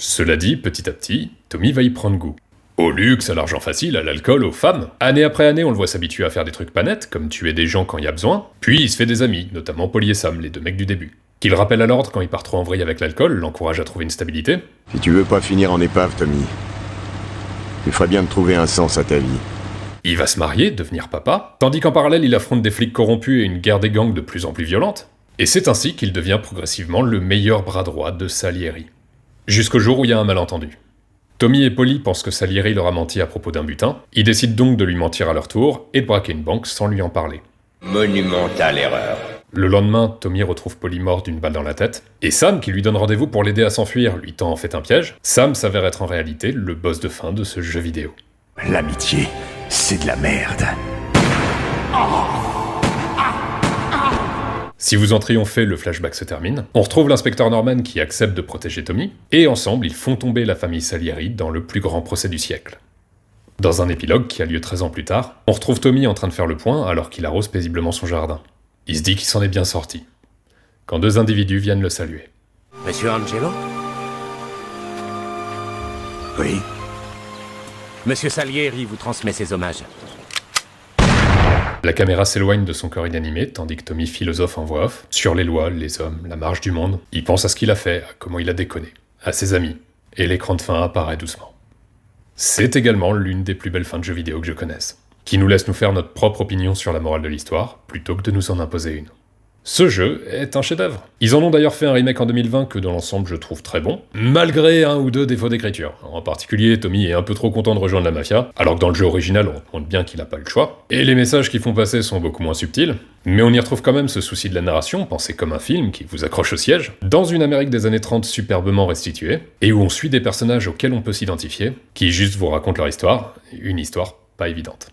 Cela dit, petit à petit, Tommy va y prendre goût. Au luxe, à l'argent facile, à l'alcool, aux femmes. Année après année, on le voit s'habituer à faire des trucs pas nets, comme tuer des gens quand il y a besoin. Puis il se fait des amis, notamment Polly et Sam, les deux mecs du début. Qu'il rappelle à l'ordre quand il part trop en vrille avec l'alcool, l'encourage à trouver une stabilité. Si tu veux pas finir en épave, Tommy, il ferait bien de trouver un sens à ta vie. Il va se marier, devenir papa, tandis qu'en parallèle il affronte des flics corrompus et une guerre des gangs de plus en plus violente. Et c'est ainsi qu'il devient progressivement le meilleur bras droit de Salieri. Jusqu'au jour où il y a un malentendu. Tommy et Polly pensent que Salieri leur a menti à propos d'un butin, ils décident donc de lui mentir à leur tour et de braquer une banque sans lui en parler. Monumentale erreur. Le lendemain, Tommy retrouve Polly mort d'une balle dans la tête, et Sam, qui lui donne rendez-vous pour l'aider à s'enfuir, lui tend en fait un piège. Sam s'avère être en réalité le boss de fin de ce jeu vidéo. L'amitié, c'est de la merde. Si vous en triomphez, le flashback se termine. On retrouve l'inspecteur Norman qui accepte de protéger Tommy, et ensemble ils font tomber la famille Salieri dans le plus grand procès du siècle. Dans un épilogue qui a lieu 13 ans plus tard, on retrouve Tommy en train de faire le point alors qu'il arrose paisiblement son jardin. Il se dit qu'il s'en est bien sorti, quand deux individus viennent le saluer. Monsieur Angelo? Oui. Monsieur Salieri vous transmet ses hommages. La caméra s'éloigne de son corps inanimé, tandis que Tommy philosophe en voix off, sur les lois, les hommes, la marche du monde. Il pense à ce qu'il a fait, à comment il a déconné, à ses amis, et l'écran de fin apparaît doucement. C'est également l'une des plus belles fins de jeux vidéo que je connaisse, qui nous laisse nous faire notre propre opinion sur la morale de l'histoire, plutôt que de nous en imposer une. Ce jeu est un chef-d'œuvre. Ils en ont d'ailleurs fait un remake en 2020 que dans l'ensemble je trouve très bon, malgré un ou deux défauts d'écriture. En particulier, Tommy est un peu trop content de rejoindre la mafia, alors que dans le jeu original on montre bien qu'il n'a pas le choix. Et les messages qu'ils font passer sont beaucoup moins subtils, mais on y retrouve quand même ce souci de la narration, pensé comme un film qui vous accroche au siège, dans une Amérique des années 30 superbement restituée, et où on suit des personnages auxquels on peut s'identifier, qui juste vous racontent leur histoire, une histoire pas évidente.